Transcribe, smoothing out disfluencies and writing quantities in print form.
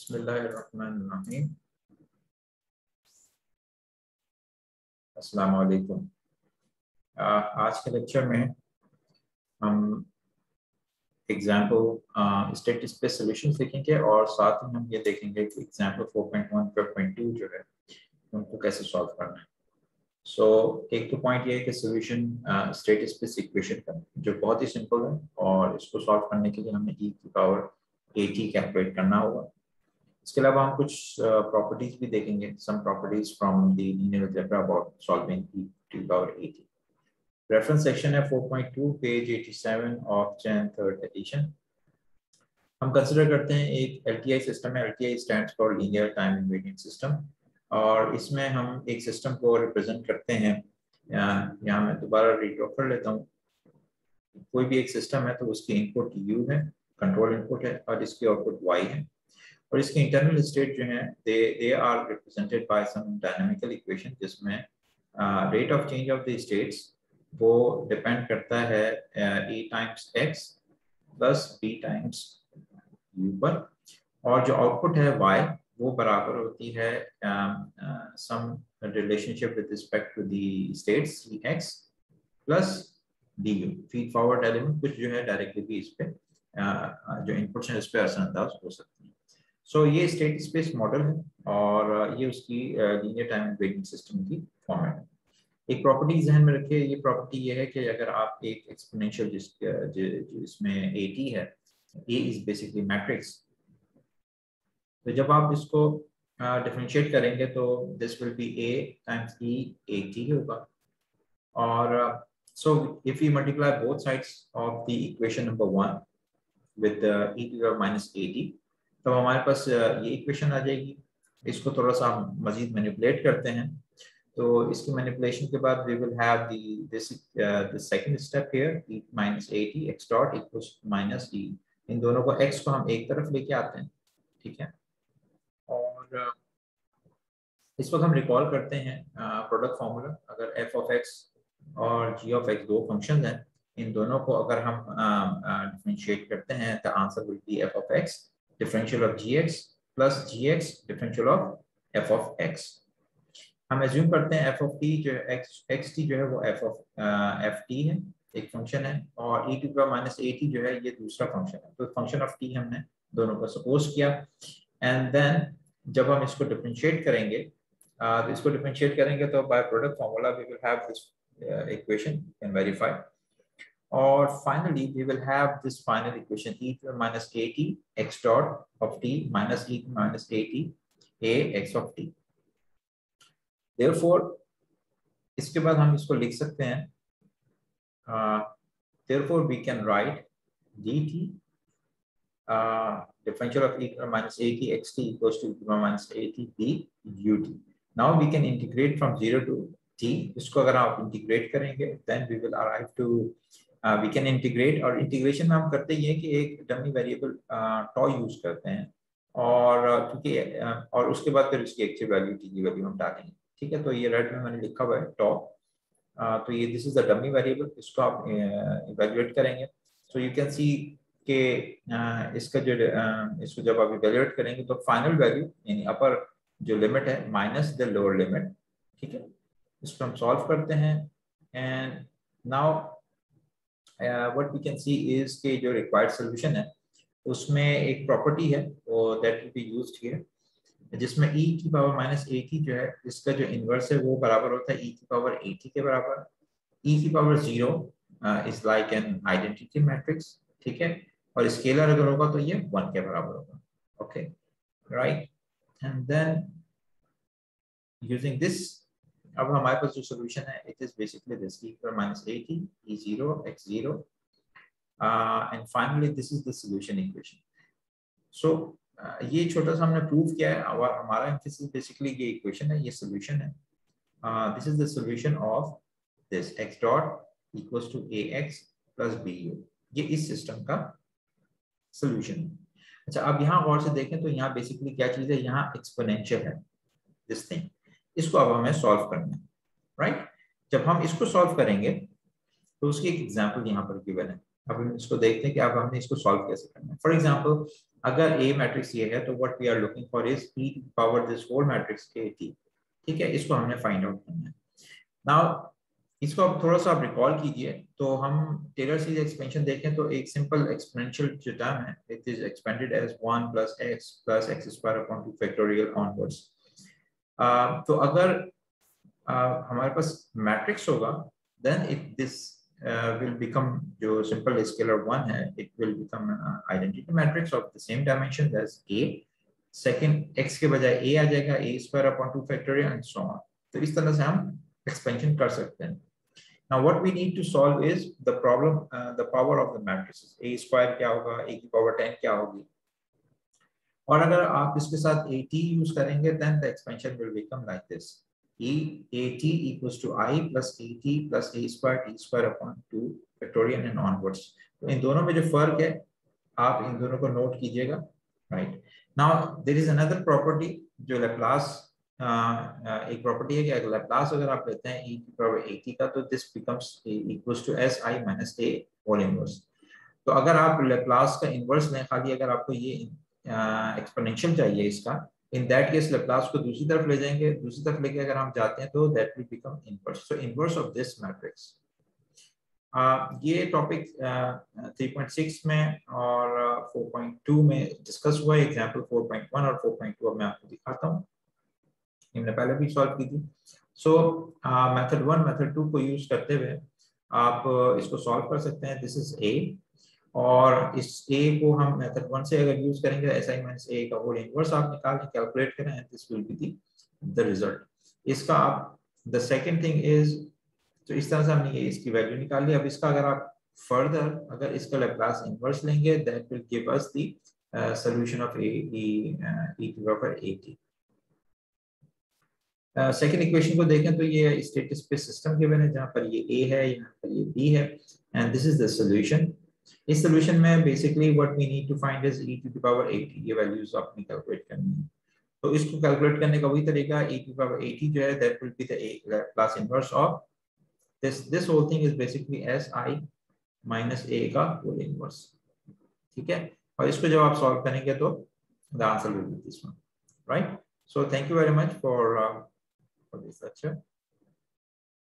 बिस्मिल्लाहिर्रहमानिर्रहीम। अस्सलाम वालेकुम। आज के लेक्चर में हम एग्जाम्पल स्टेट स्पेस सॉल्यूशंस देखेंगे और साथ में हम ये देखेंगे कि एग्जाम्पल 4.1 4.2 जो है उनको कैसे सॉल्व करना है। सो एक तो पॉइंट ये है कि सॉल्यूशन स्टेट स्पेस इक्वेशन का जो बहुत ही सिंपल है और इसको सॉल्व करने के लिए हमें e की पावर at कैलकुलेट करना होगा। इसके अलावा हम कुछ प्रॉपर्टीज भी देखेंगे, some properties from the linear algebra about solving e to the power at। Reference section है 4.2 page 87 of Jain 3rd edition. हम कंसिडर करते हैं एक LTI सिस्टम है। LTI stands for linear time invariant system और इसमें हम एक सिस्टम को रिप्रेजेंट करते हैं। यहाँ मैं दोबारा रीड्रॉ कर लेता हूँ। कोई भी एक सिस्टम है तो उसकी इनपुट u है, कंट्रोल इनपुट है, और इसकी आउटपुट y है और इसके इंटरनल स्टेट जो है they are represented by some dynamical equation जिसमें rate of change of the states वो डिपेंड करता है e times x plus b times u पर, और जो आउटपुट है y वो बराबर होती है some relationship with respect to the states cx plus du। Feed forward element कुछ जो है डायरेक्टली भी इस पे जो इनपुट्स हैं इस पे असरअंदाज हो सकती है। सो ये स्टेट स्पेस मॉडल है और ये उसकी लीनियर टाइम इनवेरिएंट सिस्टम की फॉर्मेट है। एक प्रॉपर्टी ध्यान में रखिए, ये प्रॉपर्टी ये है कि अगर आप एक एक्सपोनेंशियल जिसमें at है, a इज बेसिकली मैट्रिक्स, तो जब आप इसको डिफरेंशिएट करेंगे तो this will be a times e at होगा। और so if we multiply both sides of the equation number 1 with e to the power minus at, तो हमारे पास ये इक्वेशन आ जाएगी। इसको थोड़ा सा हम मजीद मैनिपुलेट करते हैं, तो इसकी मैनिपुलेशन के बाद we will have the second step here, e minus at x dot equals minus e। इन दोनों को x को हम एक तरफ लेके आते हैं, ठीक है। और इस वक्त हम रिकॉल करते हैं प्रोडक्ट फॉर्मूला। अगर f of x और g of x दो फंक्शन हैं, इन दोनों को अगर हम डिफरेंशिएट करते हैं तो answer will be f of x differential of gx plus gx differential of f of x। हम एज्यूम करते हैं f of t जो xt जो है वो f of ft है, एक फंक्शन है, और e to the power minus at जो है ये दूसरा फंक्शन है। तो फंक्शन ऑफ t हमने दोनों को सपोज किया एंड देन जब हम इसको डिफरेंशिएट करेंगे तो इसको डिफरेंशिएट करेंगे तो by product formula we will have this equation can verify, और finally we will have this final equation e to the minus at x dot of t minus e to the minus at a x of t। therefore इसके बाद हम इसको लिख सकते हैं therefore we can write dt differential of e to the minus at xt equals to e to the minus at d ut। now we can integrate from 0 to t। इसको अगर आप इंटीग्रेट करेंगे then we will arrive to we can integrate, और integration में हम करते ही है कि एक डमी वेरिएबल टॉ यूज करते हैं और क्योंकि और उसके बाद फिर इसकी एक्चुअल वैल्यू टी की वैल्यू हम डालेंगे, ठीक है। तो ये रेड में मैंने लिखा हुआ है टॉ, तो ये this is the dummy variable, इसको आप इवैल्यूएट करेंगे। सो यू कैन सी कि इसका जो इसको जब आप इवैल्यूएट करेंगे तो फाइनल वैल्यू यानी अपर जो लिमिट है माइनस द लोअर लिमिट, ठीक है। इसको हम सॉल्व करते हैं and now what we can see is के जो रिक्वायर्ड सॉल्यूशन है उसमें एक प्रॉपर्टी है वो that will be used here, जिसमें e की पावर माइनस at जो है इसका जो इनवर्स है वो बराबर होता है e की पावर at के बराबर। e की power 0 is like an identity matrix, ठीक है, और स्केलर अगर होगा तो ये 1 के बराबर होगा, okay right. And then using this अब हमारे पास जो सॉल्यूशन है it is basically this e power minus at e0 x0 and finally this is the solution equation. So ये छोटा सा हमने प्रूव किया है और हमारा एम्फेसिस बेसिकली ये इक्वेशन है, ये सॉल्यूशन है। This is the solution of this x dot equals to ax plus bu, ये इस सिस्टम का सॉल्यूशन है। अच्छा, अब यहाँ गौर से देखें तो यहाँ बेसिकली क्या चीज है, यहाँ एक्सपोनेंशियल है दिस थिंग, इसको अब हमें सॉल्व करना है, राइट। जब हम इसको सॉल्व करेंगे तो उसकी एक एग्जांपल यहाँ पर गिवन है। अब हम इसको देखते हैं कि अब हमने इसको सॉल्व कैसे करना है। फॉर एग्जांपल अगर ए मैट्रिक्स ये है तो what we are looking for is e power this whole matrix के टी, ठीक है, इसको हमने फाइंड आउट करना है। नाउ इसको अब थोड़ा सा आप रिकॉल कीजिए, तो हम टेलर सीरीज एक्सपेंशन देखें तो एक सिंपल एक्सपोनेंशियल जो टर्म है it is expanded as 1 plus x square upon 2 factorial onwards. तो अगर हमारे पास मैट्रिक्स होगा then it this will become जो simple scalar 1 है it will become identity matrix of the same dimension as A। second x के बजाय a आ जाएगा a square upon 2 factorial and so on। तो इस तरह से हम expansion कर सकते हैं। Now what we need to solve is the problem the power of the matrices। a square क्या होगा, a की power 10 क्या होगी, और अगर आप इसके साथ at यूज करेंगे then the expansion will become like this। at equals to I plus at plus a square t square upon 2 factorial and onwards। तो इन दोनों में जो फर्क है आप इन दोनों को नोट कीजिएगा, right. Now there is another property जो लैप्लास एक प्रॉपर्टी है कि अगर लैप्लास अगर आप लेते हैं e की पावर at का तो this becomes equals to si minus a whole inverse. तो अगर आप लैप्लास का इनवर्स लें, खाली अगर आपको ये एक्सपोनेंशियल चाहिए इसका, इन दैट केस लैप्लास को दूसरी तरफ ले जाएंगे, दूसरी तरफ लेके अगर हम जाते हैं तो that will become inverse. So inverse of this matrix. ये टॉपिक 3.6 में और 4.2 में डिस्कस हुआ है। एग्जांपल 4.1 और 4.2 अब मैं आपको दिखाता हूँ, हमने पहले भी सॉल्व की थी। सो मेथड 1 मेथड 2 को यूज करते हुए आप इसको सॉल्व कर सकते हैं। दिस इज ए, और इस a को हम मेथड 1 से अगर यूज करेंगे si minus a का होल इनवर्स आप निकाल के कैलकुलेट करें and this will be the result. इसका आप द सेकंड थिंग इज, तो इस तरह से हमने ये इसकी वैल्यू निकाल ली। अब इसका अगर आप फर्दर अगर इसका लैप्लास इनवर्स लेंगे that will give us the solution of e to power at। Second equation को देखें तो ये स्टेटिक स्पेस सिस्टम गिवन है जहां पर ये a है, यहाँ पर ये b है and this is the solution. इस सॉल्यूशन में basically what we need to find is e to the power at, ये वैल्यूज आपने कैलकुलेट करनी है। तो इसको कैलकुलेट करने का वही तरीका e to the power at जो है that will be the Laplace inverse of this whole thing is basically si minus a का whole inverse, ठीक है। और इसको जब आप सॉल्व करेंगे तो the answer will be this one, right? So thank you very much for this lecture।